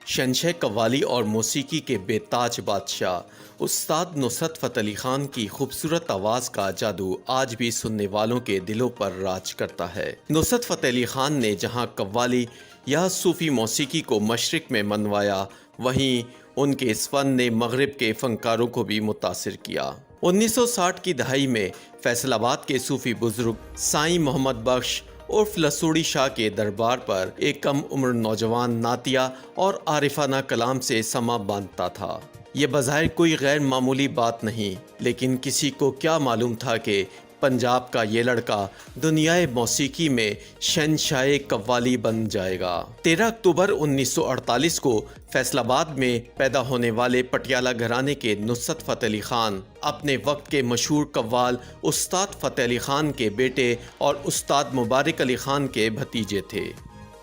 شہنشاہ قوالی اور موسیقی کے بے تاج بادشاہ استاد نصرت فتح علی خان کی خوبصورت آواز کا جادو آج بھی سننے والوں کے دلوں پر راج کرتا ہے۔ نصرت فتح علی خان نے جہاں قوالی یا صوفی موسیقی کو مشرق میں منوایا، وہیں ان کے اس فن نے مغرب کے فنکاروں کو بھی متاثر کیا۔ 1960 کی دہائی میں فیصل آباد کے صوفی بزرگ سائیں محمد بخش عرف لسوڑی شاہ کے دربار پر ایک کم عمر نوجوان نعتیہ اور عارفانہ کلام سے سما باندھتا تھا۔ یہ بظاہر کوئی غیر معمولی بات نہیں، لیکن کسی کو کیا معلوم تھا کہ پنجاب کا یہ لڑکا دنیائے موسیقی میں شہنشاہ قوالی بن جائے گا۔ 13 اکتوبر 1948 کو فیصل آباد میں پیدا ہونے والے پٹیالہ گھرانے کے نصرت فتح علی خان اپنے وقت کے مشہور قوال استاد فتح علی خان کے بیٹے اور استاد مبارک علی خان کے بھتیجے تھے۔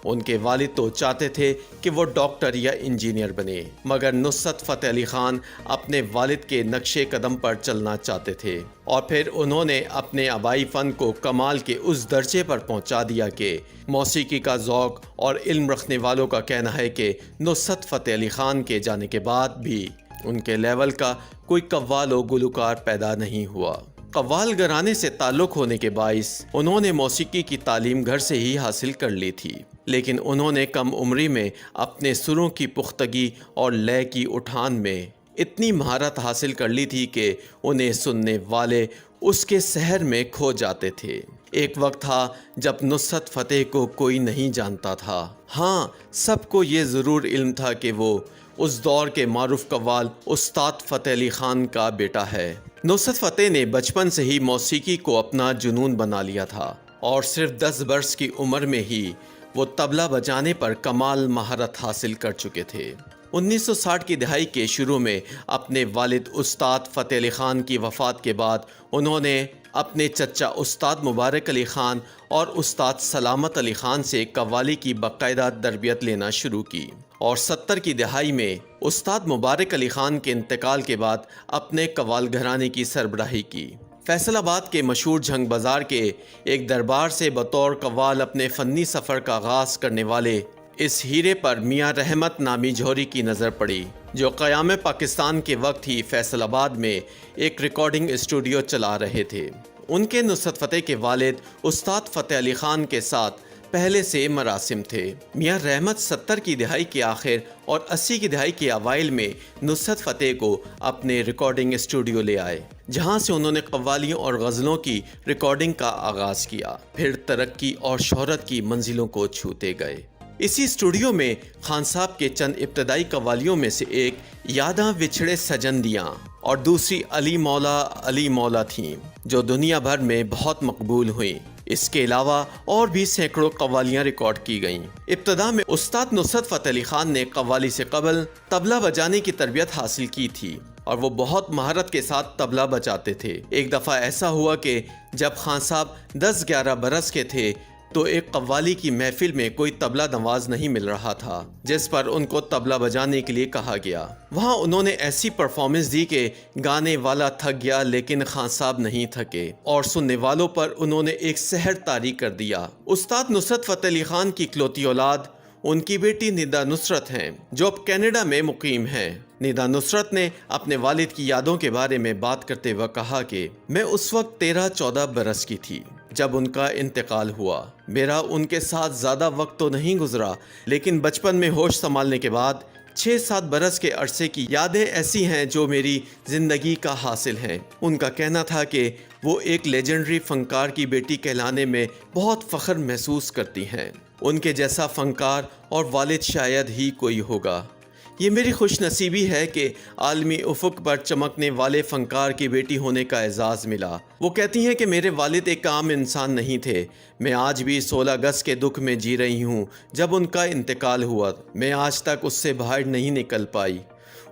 ان کے والد تو چاہتے تھے کہ وہ ڈاکٹر یا انجینئر بنے، مگر نصرت فتح علی خان اپنے والد کے نقش قدم پر چلنا چاہتے تھے، اور پھر انہوں نے اپنے آبائی فن کو کمال کے اس درجے پر پہنچا دیا کہ موسیقی کا ذوق اور علم رکھنے والوں کا کہنا ہے کہ نصرت فتح علی خان کے جانے کے بعد بھی ان کے لیول کا کوئی قوال و گلوکار پیدا نہیں ہوا۔ قوال گھرانے سے تعلق ہونے کے باعث انہوں نے موسیقی کی تعلیم گھر سے ہی حاصل کر لی تھی، لیکن انہوں نے کم عمری میں اپنے سروں کی پختگی اور لے کی اٹھان میں اتنی مہارت حاصل کر لی تھی کہ انہیں سننے والے اس کے سحر میں کھو جاتے تھے۔ ایک وقت تھا جب نصرت فتح کو کوئی نہیں جانتا تھا، ہاں سب کو یہ ضرور علم تھا کہ وہ اس دور کے معروف قوال استاد فتح علی خان کا بیٹا ہے۔ نصرت فتح نے بچپن سے ہی موسیقی کو اپنا جنون بنا لیا تھا، اور صرف 10 برس کی عمر میں ہی وہ طبلہ بجانے پر کمال مہارت حاصل کر چکے تھے۔ 1960 کی دہائی کے شروع میں اپنے والد استاد فتح علی خان کی وفات کے بعد انہوں نے اپنے چچا استاد مبارک علی خان اور استاد سلامت علی خان سے قوالی کی باقاعدہ تربیت لینا شروع کی، اور 70 کی دہائی میں استاد مبارک علی خان کے انتقال کے بعد اپنے قوال گھرانے کی سربراہی کی۔ فیصل آباد کے مشہور جھنگ بازار کے ایک دربار سے بطور قوال اپنے فنی سفر کا آغاز کرنے والے اس ہیرے پر میاں رحمت نامی جوہری کی نظر پڑی، جو قیام پاکستان کے وقت ہی فیصل آباد میں ایک ریکارڈنگ اسٹوڈیو چلا رہے تھے۔ ان کے نصرت فتح کے والد استاد فتح علی خان کے ساتھ پہلے سے مراسم تھے۔ میاں رحمت 70 کی دہائی کے آخر اور 80 کی دہائی کے اوائل میں نصرت فتح کو اپنے ریکارڈنگ اسٹوڈیو لے آئے، جہاں سے انہوں نے قوالیوں اور غزلوں کی ریکارڈنگ کا آغاز کیا، پھر ترقی اور شہرت کی منزلوں کو چھوتے گئے۔ اسی اسٹوڈیو میں خان صاحب کے چند ابتدائی قوالیوں میں سے ایک یاداں وچھڑے سجن دیاں اور دوسری علی مولا تھیں، جو دنیا بھر میں بہت مقبول ہوئیں۔ اس کے علاوہ اور بھی سینکڑوں قوالیاں ریکارڈ کی گئیں۔ ابتدا میں استاد نصرت فتح علی خان نے قوالی سے قبل طبلہ بجانے کی تربیت حاصل کی تھی، اور وہ بہت مہارت کے ساتھ طبلہ بجاتے تھے۔ ایک دفعہ ایسا ہوا کہ جب خان صاحب 10-11 برس کے تھے تو ایک قوالی کی محفل میں کوئی طبلہ نواز نہیں مل رہا تھا، جس پر ان کو طبلہ بجانے کے لیے کہا گیا۔ وہاں انہوں نے ایسی پرفارمنس دی کہ گانے والا تھک گیا، لیکن خان صاحب نہیں تھکے، اور سننے والوں پر انہوں نے ایک سحر طاری کر دیا۔ استاد نصرت فتح علی خان کی اکلوتی اولاد ان کی بیٹی ندا نصرت ہیں، جو اب کینیڈا میں مقیم ہیں۔ ندا نصرت نے اپنے والد کی یادوں کے بارے میں بات کرتے ہوئے کہا کہ میں اس وقت 13-14 برس کی تھی جب ان کا انتقال ہوا۔ میرا ان کے ساتھ زیادہ وقت تو نہیں گزرا، لیکن بچپن میں ہوش سنبھالنے کے بعد 6-7 برس کے عرصے کی یادیں ایسی ہیں جو میری زندگی کا حاصل ہیں۔ ان کا کہنا تھا کہ وہ ایک لیجنڈری فنکار کی بیٹی کہلانے میں بہت فخر محسوس کرتی ہیں۔ ان کے جیسا فنکار اور والد شاید ہی کوئی ہوگا۔ یہ میری خوش نصیبی ہے کہ عالمی افق پر چمکنے والے فنکار کی بیٹی ہونے کا اعزاز ملا۔ وہ کہتی ہیں کہ میرے والد ایک عام انسان نہیں تھے۔ میں آج بھی 16 اگست کے دکھ میں جی رہی ہوں جب ان کا انتقال ہوا۔ میں آج تک اس سے باہر نہیں نکل پائی۔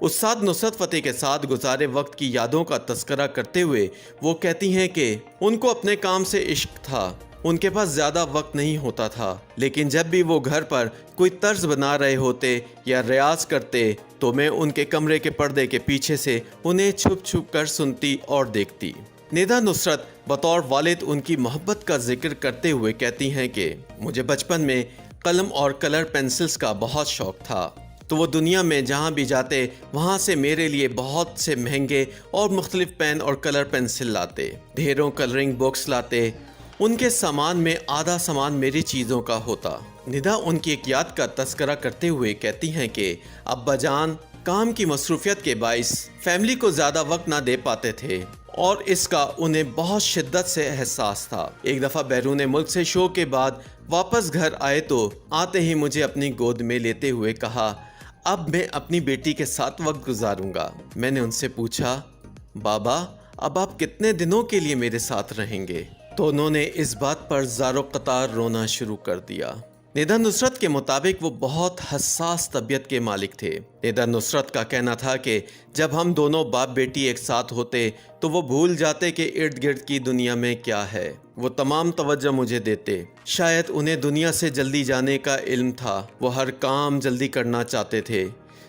استاد نصرت فتح کے ساتھ گزارے وقت کی یادوں کا تذکرہ کرتے ہوئے وہ کہتی ہیں کہ ان کو اپنے کام سے عشق تھا، ان کے پاس زیادہ وقت نہیں ہوتا تھا، لیکن جب بھی وہ گھر پر کوئی طرز بنا رہے ہوتے یا ریاض کرتے تو میں ان کے کمرے کے پردے کے پیچھے سے انہیں چھپ چھپ کر سنتی اور دیکھتی۔ ندا نصرت بطور والد ان کی محبت کا ذکر کرتے ہوئے کہتی ہیں کہ مجھے بچپن میں قلم اور کلر پینسلز کا بہت شوق تھا، تو وہ دنیا میں جہاں بھی جاتے وہاں سے میرے لیے بہت سے مہنگے اور مختلف پین اور کلر پینسل لاتے، ڈھیروں کلرنگ بکس لاتے۔ ان کے سامان میں آدھا سامان میری چیزوں کا ہوتا۔ ندا ان کی ایک یاد کا تذکرہ کرتے ہوئے کہتی ہیں کہ ابا جان کام کی مصروفیت کے باعث فیملی کو زیادہ وقت نہ دے پاتے تھے اور اس کا انہیں بہت شدت سے احساس تھا۔ ایک دفعہ بیرون ملک سے شو کے بعد واپس گھر آئے تو آتے ہی مجھے اپنی گود میں لیتے ہوئے کہا، اب میں اپنی بیٹی کے ساتھ وقت گزاروں گا۔ میں نے ان سے پوچھا، بابا اب آپ کتنے دنوں کے لیے میرے ساتھ رہیں گے؟ تو انہوں نے اس بات پر زار و قطار رونا شروع کر دیا۔ ندا نصرت کے مطابق وہ بہت حساس طبیعت کے مالک تھے۔ ندا نصرت کا کہنا تھا کہ جب ہم دونوں باپ بیٹی ایک ساتھ ہوتے تو وہ بھول جاتے کہ ارد گرد کی دنیا میں کیا ہے۔ وہ تمام توجہ مجھے دیتے۔ شاید انہیں دنیا سے جلدی جانے کا علم تھا، وہ ہر کام جلدی کرنا چاہتے تھے۔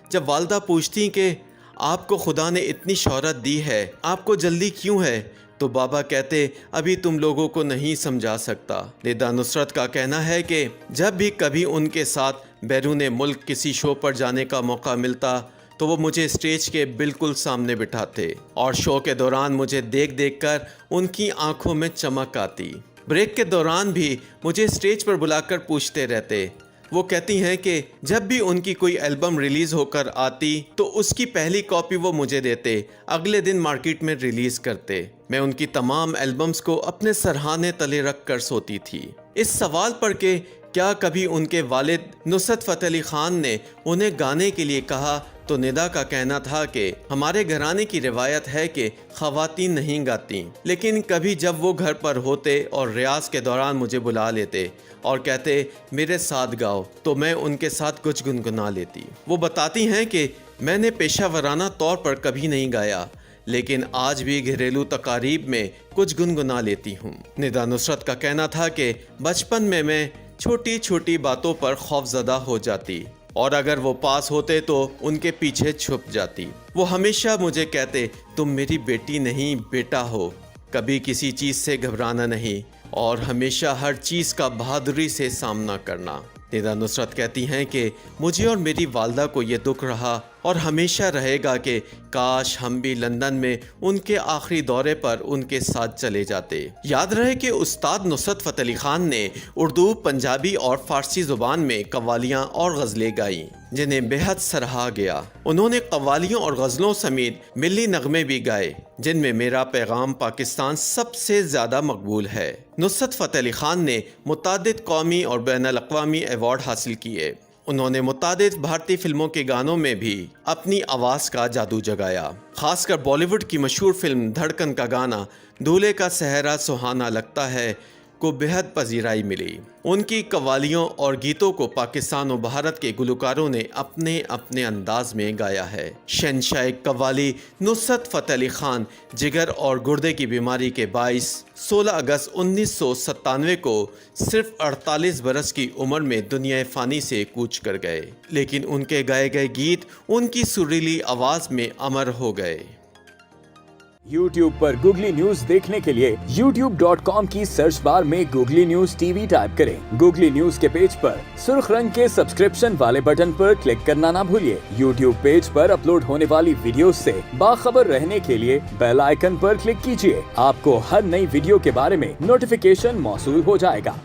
جب والدہ پوچھتی کہ آپ کو خدا نے اتنی شہرت دی ہے، آپ کو جلدی کیوں ہے، تو بابا کہتے، ابھی تم لوگوں کو نہیں سمجھا سکتا۔ ندا نصرت کا کہنا ہے کہ جب بھی کبھی ان کے ساتھ بیرون ملک کسی شو پر جانے کا موقع ملتا تو وہ مجھے اسٹیج کے بالکل سامنے بٹھاتے اور شو کے دوران مجھے دیکھ دیکھ کر ان کی آنکھوں میں چمک آتی۔ بریک کے دوران بھی مجھے اسٹیج پر بلا کر پوچھتے رہتے۔ وہ کہتی ہیں کہ جب بھی ان کی کوئی البم ریلیز ہو کر آتی تو اس کی پہلی کاپی وہ مجھے دیتے، اگلے دن مارکیٹ میں ریلیز کرتے۔ میں ان کی تمام البمز کو اپنے سرہانے تلے رکھ کر سوتی تھی۔ اس سوال پر کہ کیا کبھی ان کے والد نصرت فتح علی خان نے انہیں گانے کے لیے کہا، تو ندا کا کہنا تھا کہ ہمارے گھرانے کی روایت ہے کہ خواتین نہیں گاتیں، لیکن کبھی جب وہ گھر پر ہوتے اور ریاض کے دوران مجھے بلا لیتے اور کہتے میرے ساتھ گاؤ تو میں ان کے ساتھ کچھ گنگنا لیتی۔ وہ بتاتی ہیں کہ میں نے پیشہ ورانہ طور پر کبھی نہیں گایا، لیکن آج بھی گھریلو تقاریب میں کچھ گنگنا لیتی ہوں۔ ندا نصرت کا کہنا تھا کہ بچپن میں چھوٹی چھوٹی باتوں پر خوف زدہ ہو جاتی اور اگر وہ پاس ہوتے تو ان کے پیچھے چھپ جاتی۔ وہ ہمیشہ مجھے کہتے تم میری بیٹی نہیں بیٹا ہو، کبھی کسی چیز سے گھبرانا نہیں اور ہمیشہ ہر چیز کا بہادری سے سامنا کرنا۔ ندا نصرت کہتی ہیں کہ مجھے اور میری والدہ کو یہ دکھ رہا اور ہمیشہ رہے گا کہ کاش ہم بھی لندن میں ان کے آخری دورے پر ان کے ساتھ چلے جاتے۔ یاد رہے کہ استاد نصرت فتح علی خان نے اردو، پنجابی اور فارسی زبان میں قوالیاں اور غزلیں گائیں جنہیں بے حد سراہا گیا۔ انہوں نے قوالیوں اور غزلوں سمیت ملی نغمے بھی گائے جن میں میرا پیغام پاکستان سب سے زیادہ مقبول ہے۔ نصرت فتح علی خان نے متعدد قومی اور بین الاقوامی ایوارڈ حاصل کیے۔ انہوں نے متعدد بھارتی فلموں کے گانوں میں بھی اپنی آواز کا جادو جگایا۔ خاص کر بالی ووڈ کی مشہور فلم دھڑکن کا گانا دولہے کا صحرا سہانا لگتا ہے کو بے حد پذیرائی ملی۔ ان کی قوالیوں اور گیتوں کو پاکستان و بھارت کے گلوکاروں نے اپنے اپنے انداز میں گایا ہے۔ شہنشاہ قوالی نصرت فتح علی خان جگر اور گردے کی بیماری کے باعث 16 اگست 1997 کو صرف 48 برس کی عمر میں دنیا فانی سے کوچ کر گئے، لیکن ان کے گائے گئے گیت ان کی سریلی آواز میں امر ہو گئے۔ YouTube پر گوگلی نیوز دیکھنے کے لیے youtube.com کی سرچ بار میں googly news T V type کریں۔ گوگلی نیوز کے پیج پر سرخ رنگ کے سبسکرپشن والے بٹن پر کلک کرنا نہ بھولیے۔ YouTube پیج پر اپلوڈ ہونے والی ویڈیوز سے باخبر رہنے کے لیے بیل آئیکن پر کلک کیجیے۔ آپ کو ہر نئی ویڈیو کے بارے میں نوٹیفیکیشن موصول ہو جائے گا۔